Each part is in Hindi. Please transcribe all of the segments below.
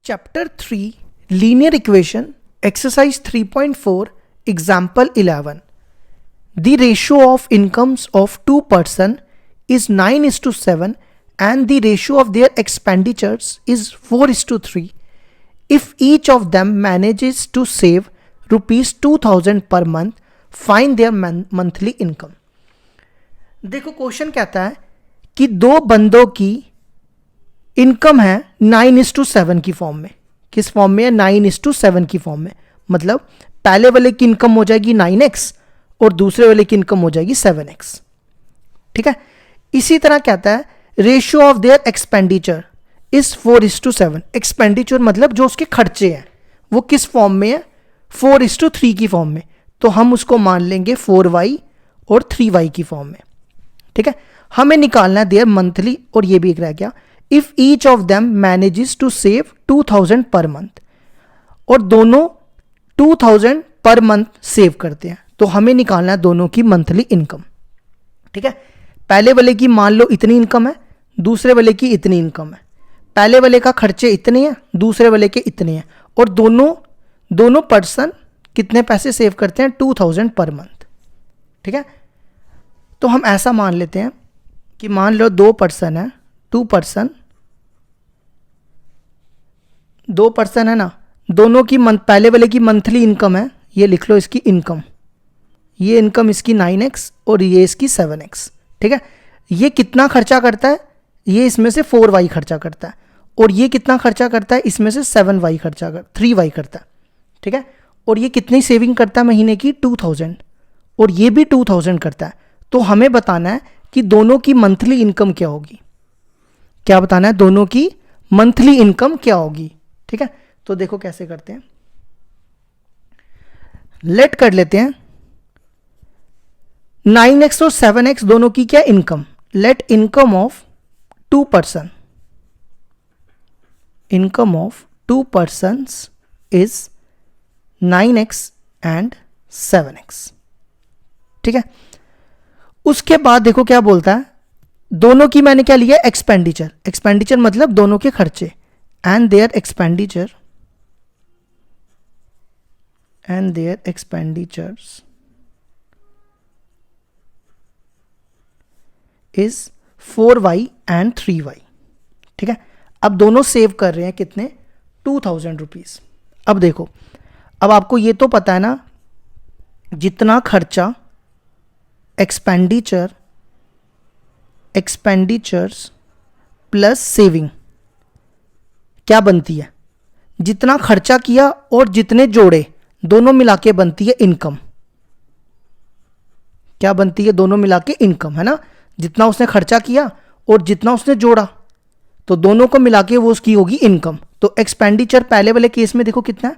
Chapter 3 Linear Equation Exercise 3.4 Example 11. The ratio of incomes of two persons is 9:7 and the ratio of their expenditures is 4:3. If each of them manages to save rupees 2000 per month, find their monthly income. देखो क्वेश्चन कहता है कि दो बंदों की इनकम है 9:7 की फॉर्म में. किस फॉर्म में है? 9:7 की फॉर्म में. मतलब पहले वाले की इनकम हो जाएगी 9x और दूसरे वाले की इनकम हो जाएगी 7x. ठीक है. इसी तरह कहता है ratio of their expenditure is 4:7. Expenditure मतलब जो उसके खर्चे हैं वो किस फॉर्म में है? 4:3 की फॉर्म में. तो हम उसको मान लेंगे 4y और 3y की फॉर्म में. ठीक है. हमें निकालना है देयर मंथली, और ये भी एक रह गया. If each of them manages to save 2000 per month, और दोनों 2000 पर मंथ सेव करते हैं, तो हमें निकालना है दोनों की मंथली इनकम. ठीक है. पहले वाले की मान लो इतनी इनकम है, दूसरे वाले की इतनी इनकम है. पहले वाले का खर्चे इतने हैं, दूसरे वाले के इतने हैं, और दोनों पर्सन कितने पैसे सेव करते हैं? 2000 पर मंथ. ठीक है. तो हम ऐसा मान लेते हैं कि मान लो दो पर्सन है ना. दोनों की पहले वाले की मंथली इनकम है, ये लिख लो इसकी इनकम. ये इनकम इसकी 9x और ये इसकी 7x. ठीक है. ये कितना खर्चा करता है? ये इसमें से 4y खर्चा करता है, और ये कितना खर्चा करता है? इसमें से 3y करता है. ठीक है. और ये कितनी सेविंग करता है महीने की? 2000. और ये भी 2000 करता है. तो हमें बताना है कि दोनों की मंथली इनकम क्या होगी. क्या बताना है? दोनों की मंथली इनकम क्या होगी. ठीक है. तो देखो कैसे करते हैं. लेट कर लेते हैं 9x और 7x दोनों की क्या income. Let income of two persons is 9x and 7x. ठीक है. उसके बाद देखो क्या बोलता है. दोनों की मैंने क्या लिया? एक्सपेंडिचर मतलब दोनों के खर्चे. And their expenditures is 4y and 3y. ठीक है. अब दोनों सेव कर रहे हैं कितने? 2000 रुपीज. अब देखो, अब आपको ये तो पता है ना, जितना खर्चा एक्सपेंडिचर्स प्लस सेविंग क्या बनती है? जितना खर्चा किया और जितने जोड़े दोनों मिला के बनती है इनकम. क्या बनती है? दोनों मिला के इनकम, है ना. जितना उसने खर्चा किया और जितना उसने जोड़ा, तो दोनों को मिला के वो उसकी होगी इनकम. तो एक्सपेंडिचर पहले वाले केस में देखो कितना है?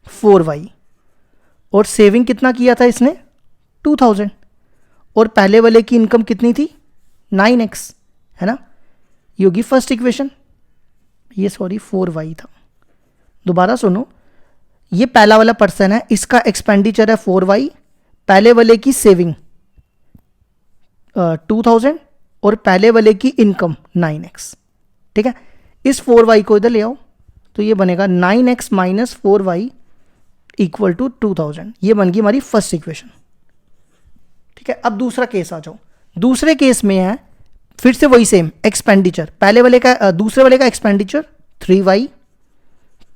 4y. और सेविंग कितना किया था इसने? 2000. और पहले वाले की इनकम कितनी थी? 9x, है ना. ये होगी फर्स्ट इक्वेशन. ये 4y था. दोबारा सुनो, ये पहला वाला पर्सन है, इसका एक्सपेंडिचर है 4y, पहले वाले की सेविंग 2000 और पहले वाले की इनकम 9x. ठीक है. इस 4y को इधर ले आओ, तो ये बनेगा 9x minus 4y equal to 2000. ये बन गई हमारी फर्स्ट इक्वेशन. ठीक है. अब दूसरा केस आ जाओ. दूसरे केस में है फिर से वही सेम एक्सपेंडिचर. पहले वाले का दूसरे वाले का एक्सपेंडिचर 3y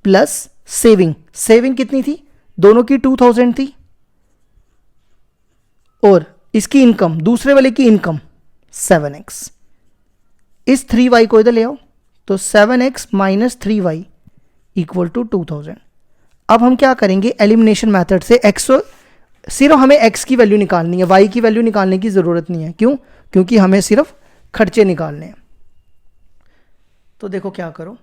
प्लस सेविंग कितनी थी? दोनों की 2000 थी, और इसकी इनकम, दूसरे वाले की इनकम 7x. इस 3y को इधर ले आओ, तो 7x minus 3y equal to 2000. अब हम क्या करेंगे? एलिमिनेशन मेथड से सिर्फ हमें x की वैल्यू निकालनी है, y की वैल्यू निकालने की जरूरत नहीं है. क्यों? क्योंकि हमें सिर्फ खर्चे निकालने हैं. तो देखो क्या करो.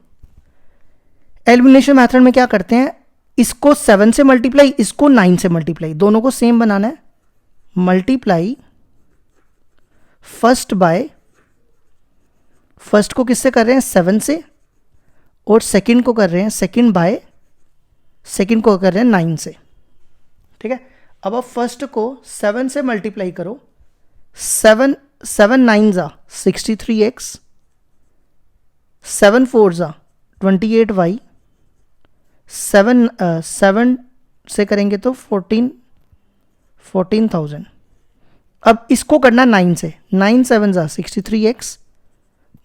एलिमिनेशन मेथड में क्या करते हैं? इसको 7 से मल्टीप्लाई, इसको 9 से मल्टीप्लाई, दोनों को सेम बनाना है. मल्टीप्लाई फर्स्ट को किससे कर रहे हैं? 7 से, और सेकंड को कर रहे हैं 9 से. ठीक है. अब आप फर्स्ट को 7 से मल्टीप्लाई करो. 7 9 जा 63x, 7 4 जा 28y 7 से करेंगे तो 14,000। अब इसको करना 9 से, 9 7 ज़ा 63x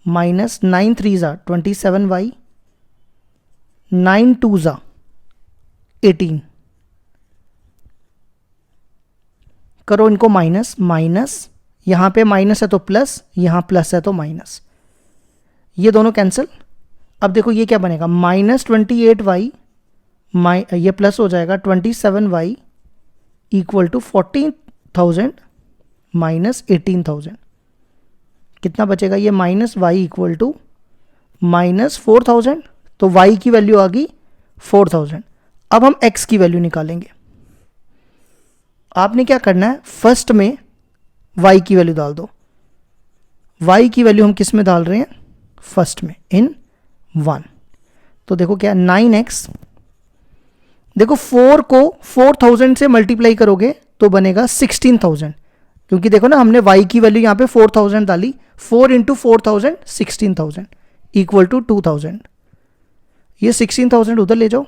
माइनस 9 3 ज़ा 27y 9 2 ज़ा 18। करो इनको माइनस, माइनस यहाँ पे माइनस है तो प्लस, यहाँ प्लस है तो माइनस, ये दोनों कैंसिल। अब देखो ये क्या बनेगा, माइनस 28y ये प्लस हो जाएगा 27y इक्वल टू 14,000 माइनस 18,000। कितना बचेगा, ये minus y equal to minus 4,000, तो y की वैल्यू आ गई 4,000। अब हम x की वैल्यू निकालेंगे। आपने क्या करना है, फर्स्ट में y की वैल्यू डाल दो। y की वैल्यू हम किस में डाल रहे हैं, फर्स्ट में, इन 1। तो देखो क्या 9x, देखो 4 को 4,000 से मल्टीप्लाई करोगे तो बनेगा 16,000, क्योंकि देखो ना हमने y की वैल्यू यहाँ पे 4,000 डाली, 4 इंटू 4,000 16,000 इक्वल टू 2,000। ये 16,000 उधर ले जाओ,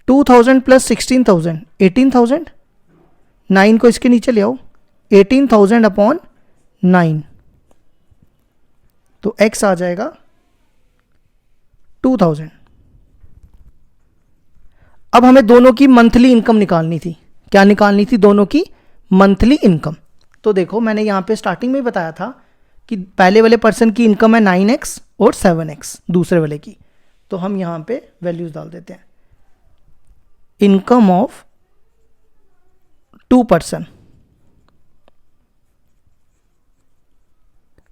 2,000 प्लस 16,000 18,000, 9 को इसके नीचे ले आओ, 18,000 अपॉन 9, तो x आ जाएगा 2,000। अब हमें दोनों की मंथली इनकम निकालनी थी। क्या निकालनी थी, दोनों की मंथली इनकम। तो देखो मैंने यहाँ पे स्टार्टिंग में ही बताया था कि पहले वाले पर्सन की इनकम है 9x और 7x दूसरे वाले की, तो हम यहाँ पे वैल्यूज डाल देते हैं। इनकम ऑफ 2 पर्सन,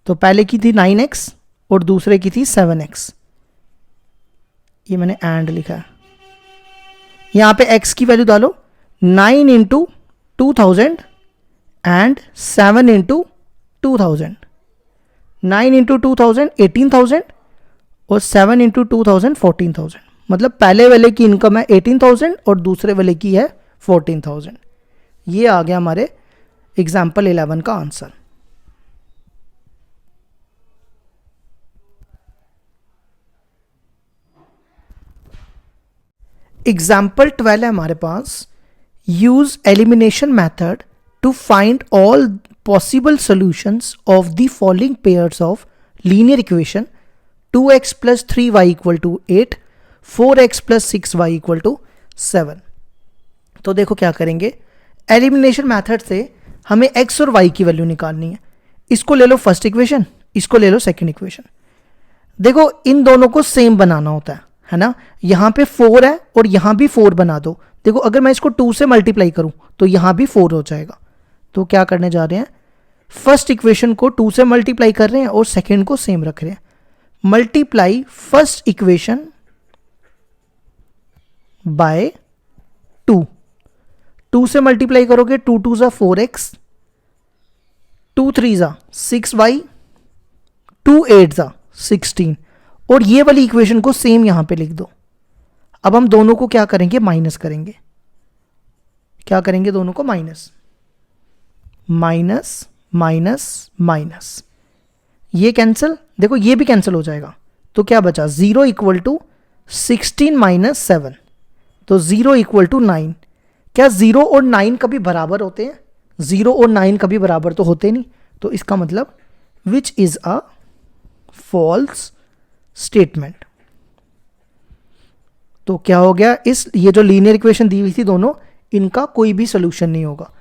तो पहले की थी 9x और दूसरे की थी 7x। ये मैंने एंड लिखा है, यहाँ पे x की वैल्यू डालो, 9 इंटू 2,000 एंड 7 इंटू 2,000। 9 इंटू 2,000 18,000 और 7 इंटू 2,000 14,000। मतलब पहले वाले की इनकम है 18,000 और दूसरे वाले की है 14,000। ये आ गया हमारे एग्जाम्पल 11 का आंसर। एग्जाम्पल 12 है हमारे पास, use elimination method to find all possible solutions of the following pairs of linear equation 2x plus 3y equal to 8, 4x plus 6y equal to 7। तो देखो क्या करेंगे, एलिमिनेशन मेथड से हमें x और y की वैल्यू निकालनी है। इसको ले लो फर्स्ट इक्वेशन, इसको ले लो सेकंड इक्वेशन। देखो इन दोनों को सेम बनाना होता है ना, यहाँ पे 4 है और यहाँ भी 4 बना दो। देखो अगर मैं इसको 2 से मल्टीप्लाई करूँ तो यहाँ भी 4 हो जाएगा। तो क्या करने जा रहे हैं, फर्स्ट इक्वेशन को 2 से मल्टीप्लाई कर रहे हैं और सेकंड को सेम रख रहे हैं। मल्टीप्लाई फर्स्ट इक्वेशन बाय 2, 2 से मल्टीप्लाई करोगे 2 2 ज़ा 4x, 2 3 ज़ा 6y, 2 8 ज़ा 16, और ये वाली इक्वेशन को सेम यहां पे लिख दो। अब हम दोनों को क्या करेंगे, माइनस करेंगे। क्या करेंगे, दोनों को माइनस, माइनस माइनस माइनस, ये कैंसिल, देखो ये भी कैंसिल हो जाएगा। तो क्या बचा, 0 इक्वल टू 16 माइनस 7, तो 0 इक्वल टू 9। क्या 0 और 9 कभी बराबर होते हैं, 0 और 9 कभी बराबर तो होते नहीं। तो इसका मतलब which is a false statement. तो क्या हो गया, इस ये जो लीनियर इक्वेशन दी हुई थी दोनों, इनका कोई भी सोल्यूशन नहीं होगा।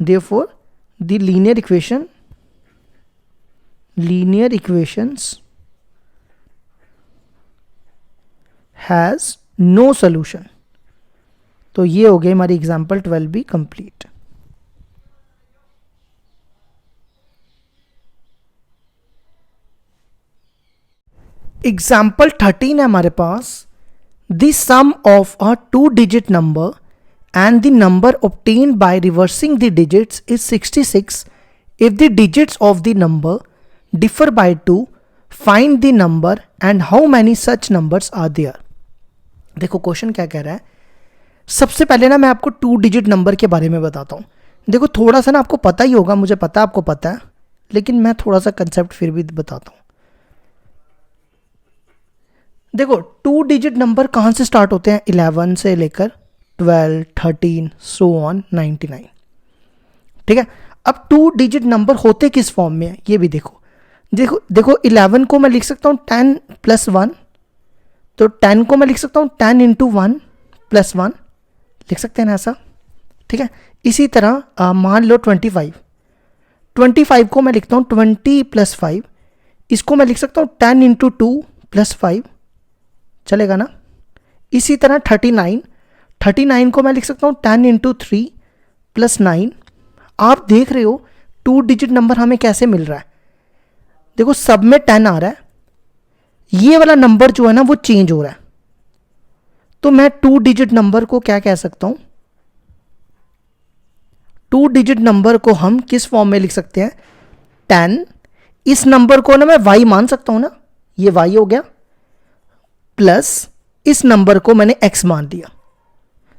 Therefore the linear equations has no solution. तो ये हो गई हमारी एग्जाम्पल 12 भी कंप्लीट। एग्जाम्पल 13 है हमारे पास, the sum of a 2-digit number and the number obtained by reversing the digits is 66 if the digits of the number differ by 2, find the number and how many such numbers are there। देखो क्वेश्चन क्या कह रहा है, सबसे पहले ना मैं आपको 2-digit नंबर के बारे में बताता हूँ। देखो थोड़ा सा ना आपको पता ही होगा, मुझे पता है आपको पता है, लेकिन मैं थोड़ा सा कंसेप्ट फिर भी बताता हूँ। देखो 2 डिजिट नंबर कहाँ से स्टार्ट होते हैं, 11 से लेकर 12, 13 सो ऑन 99, ठीक है। अब 2 डिजिट नंबर होते किस फॉर्म में है ये भी देखो। देखो देखो 11 को मैं लिख सकता हूँ 10 + 1, तो 10 को मैं लिख सकता हूँ 10 × 1 + 1, लिख सकते हैं ना ऐसा, ठीक है। इसी तरह मान लो 25 को मैं लिखता हूँ 20 + 5, इसको मैं लिख सकता हूँ 10 × 2 + 5, चलेगा ना। इसी तरह 39 को मैं लिख सकता हूँ 10 × 3 + 9। आप देख रहे हो 2 डिजिट नंबर हमें कैसे मिल रहा है, देखो सब में 10 आ रहा है, ये वाला नंबर जो है ना वो चेंज हो रहा है, तो मैं 2 डिजिट नंबर को क्या कह सकता हूं, 2 डिजिट नंबर को हम किस फॉर्म में लिख सकते हैं, 10, इस नंबर को ना मैं y मान सकता हूं ना, ये y हो गया, प्लस इस नंबर को मैंने x मान लिया।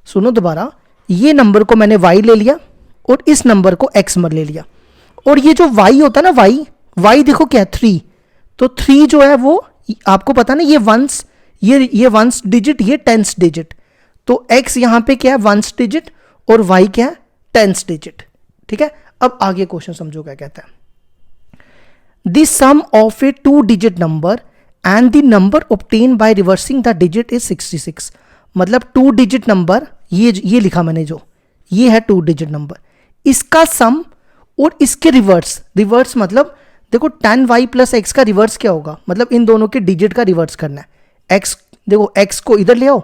सुनो दोबारा, ये नंबर को मैंने y ले लिया और इस नंबर को x ले लिया, और ये जो y होता है ना, y देखो क्या है 3, तो 3 जो है वो आपको पता ना, ये वंस, ये वंस डिजिट, ये टेंस डिजिट, तो x यहां पे क्या है वंस डिजिट और y क्या है टेंस डिजिट, ठीक है। अब आगे क्वेश्चन समझो क्या कहता है, the sum of a 2 digit number and the number obtain by reversing the digit is 66। मतलब 2 डिजिट नंबर, ये लिखा मैंने जो, ये है 2 डिजिट नंबर, इसका सम और इसके रिवर्स मतलब देखो 10y + x का रिवर्स क्या होगा, मतलब इन दोनों के डिजिट का रिवर्स करना है। x देखो, x को इधर ले आओ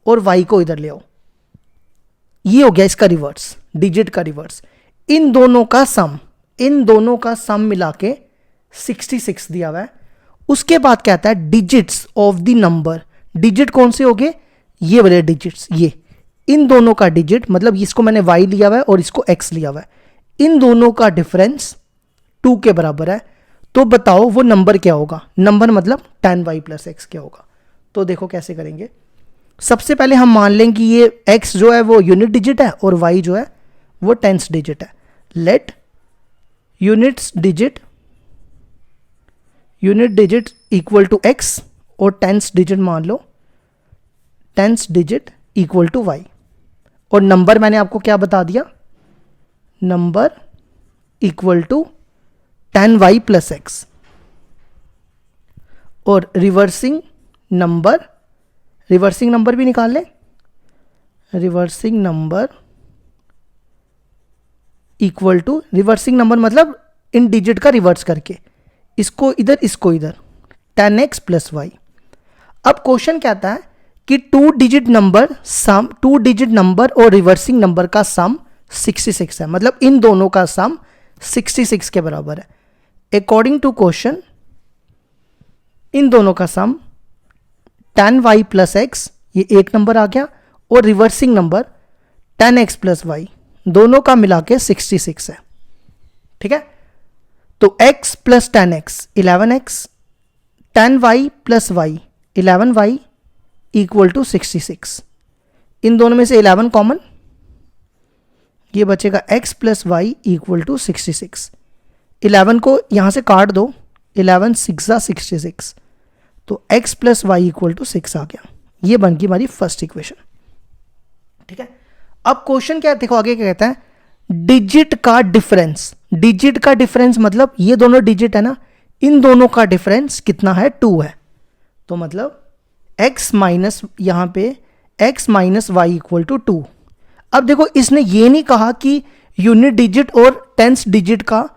और y को इधर ले आओ, ये हो गया इसका रिवर्स, डिजिट का रिवर्स। इन दोनों का सम मिला के 66 दिया हुआ है। उसके बाद कहता है digits of the number, digit कौन से हो गए, ये वाले डिजिट्स, ये इन दोनों का डिजिट, मतलब इसको मैंने y लिया हुआ है और इसको x लिया हुआ है, इन दोनों का डिफरेंस 2 के बराबर है, तो बताओ वो नंबर क्या होगा, नंबर मतलब 10y + x क्या होगा। तो देखो कैसे करेंगे, सबसे पहले हम मान लें कि ये x जो है वो यूनिट डिजिट है और y जो है वो टेंस डिजिट है। Let unit digit equal to x और टेंस डिजिट मान लो, tens digit equal to y, और नंबर मैंने आपको क्या बता दिया, number equal to 10y + x, और रिवर्सिंग नंबर भी निकाल लें, reversing number equal to, reversing number मतलब इन डिजिट का रिवर्स करके, इसको इधर 10x + y। अब क्वेश्चन कहता है कि 2 डिजिट नंबर और रिवर्सिंग नंबर का सम 66 है, मतलब इन दोनों का सम 66 के बराबर है। अकॉर्डिंग टू क्वेश्चन इन दोनों का सम 10y + x, ये एक नंबर आ गया, और रिवर्सिंग नंबर 10x + y, दोनों का मिला के 66 है, ठीक है। तो x + 10x 11x, 10y + y 11y = 66। इन दोनों में से 11 कॉमन, ये बचेगा x + y = 66। 11 को यहां से काट दो, 11 6 66, तो x + y = 6 आ गया। ये बन गई हमारी फर्स्ट इक्वेशन, ठीक है। अब क्वेश्चन क्या देखो आगे क्या कहता है, डिजिट का डिफरेंस मतलब ये दोनों डिजिट है ना, इन दोनों का डिफरेंस कितना है, 2 है, तो मतलब x माइनस, यहां पे x - y = 2। अब देखो इसने ये नहीं कहा कि यूनिट डिजिट और टेंस डिजिट का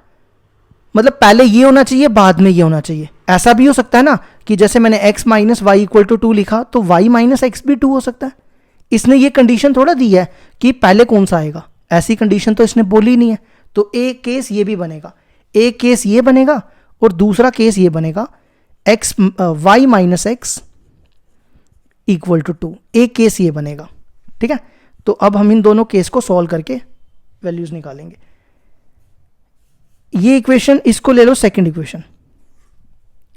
मतलब पहले ये होना चाहिए बाद में ये होना चाहिए, ऐसा भी हो सकता है ना कि जैसे मैंने x - y = 2 लिखा तो y - x भी 2 हो सकता है। इसने ये कंडीशन थोड़ा दी है कि पहले कौन सा आएगा, ऐसी कंडीशन तो इसने बोली नहीं है। तो एक केस ये भी बनेगा, एक केस ये बनेगा और दूसरा केस ये बनेगा y - x = 2, एक केस ये बनेगा, ठीक है। तो अब हम इन दोनों केस को सॉल्व करके वैल्यूज निकालेंगे। ये इक्वेशन, इसको ले लो सेकंड इक्वेशन,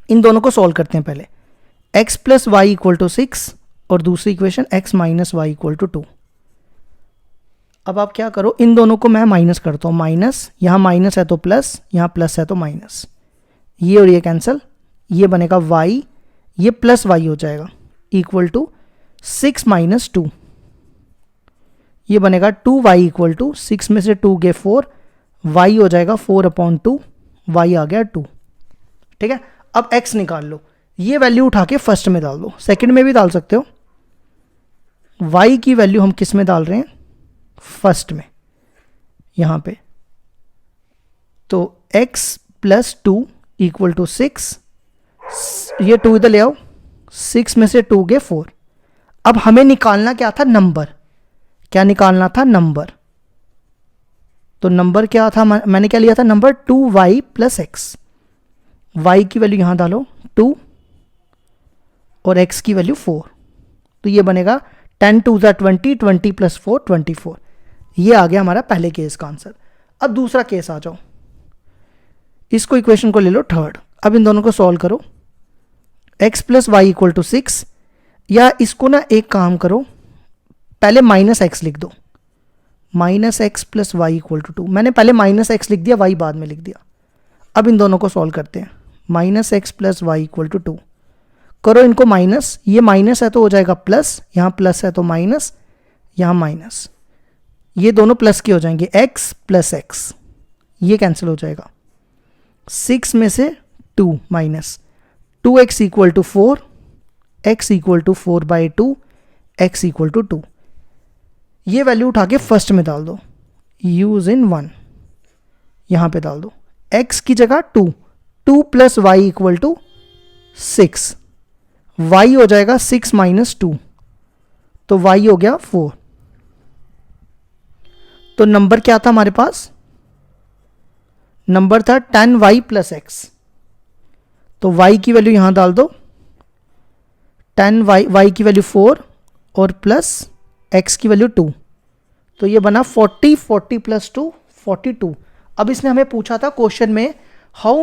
इन दोनों को सॉल्व करते हैं पहले, x + y = 6 और दूसरी इक्वेशन x - y = 2। अब आप क्या करो, इन दोनों को मैं माइनस करता हूं, माइनस, यहां माइनस है तो प्लस, यहां प्लस है तो माइनस, ये और ये कैंसिल, ये बनेगा y, ये प्लस वाई हो जाएगा इक्वल टू 6 माइनस 2, ये बनेगा 2y इक्वल टू 6 में से 2 गए 4, y हो जाएगा 4/2, y आ गया 2। ठीक है, अब x निकाल लो, ये वैल्यू उठा के फर्स्ट में डाल दो, सेकंड में भी डाल सकते हो। y की वैल्यू हम किस में डाल रहे हैं, फर्स्ट में, यहां पे। तो x प्लस 2 इक्वल टू 6, ये 2 इधर ले आओ, 6 में से 2 गए 4। अब हमें निकालना क्या था, नंबर, क्या निकालना था, नंबर। तो नंबर क्या था, मैंने क्या लिया था, number 2y plus x. y की वैल्यू यहां डालो 2 और x की वैल्यू 4, तो ये बनेगा 10 2 20, 20 प्लस 4 24। ये आ गया हमारा पहले केस का आंसर। अब दूसरा केस आ जाओ, इसको इक्वेशन को ले लो थर्ड। अब इन दोनों को सॉल्व करो, x plus y equal to 6, या इसको ना एक काम करो, पहले माइनस एक्स लिख दो, minus x plus y equal to 2। मैंने पहले माइनस एक्स लिख दिया, वाई बाद में लिख दिया। अब इन दोनों को सॉल्व करते हैं, minus x plus y equal to 2, करो इनको माइनस, ये माइनस है तो हो जाएगा प्लस, यहाँ प्लस है तो माइनस, यहाँ माइनस, ये दोनों प्लस के हो जाएंगे, x प्लस एक्स, ये कैंसिल हो जाएगा। 6 में से 2 minus 2x equal to 4, x equal to 4/2, x equal to 2। ये वैल्यू उठा के फर्स्ट में डाल दो, यूज इन 1, यहां पे डाल दो, x की जगह 2 plus y equal to 6, y हो जाएगा 6 माइनस 2, तो y हो गया 4। तो नंबर क्या था हमारे पास, नंबर था 10y प्लस एक्स। तो y की वैल्यू यहां डाल दो, 10y, y की वैल्यू 4 और प्लस x की वैल्यू 2, तो ये बना 40, 40 प्लस 2 42। अब इसने हमें पूछा था क्वेश्चन में how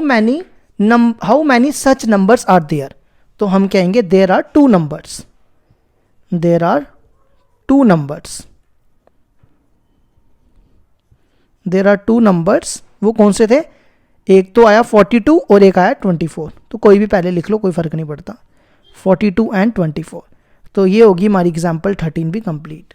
many such numbers are there, तो हम कहेंगे there are 2 numbers, there are 2 numbers, there are 2 numbers. वो कौन से थे, एक तो आया 42 और एक आया 24, तो कोई भी पहले लिख लो, कोई फर्क नहीं पड़ता, 42 एंड 24। तो ये होगी हमारी एग्जाम्पल 13 भी कंप्लीट।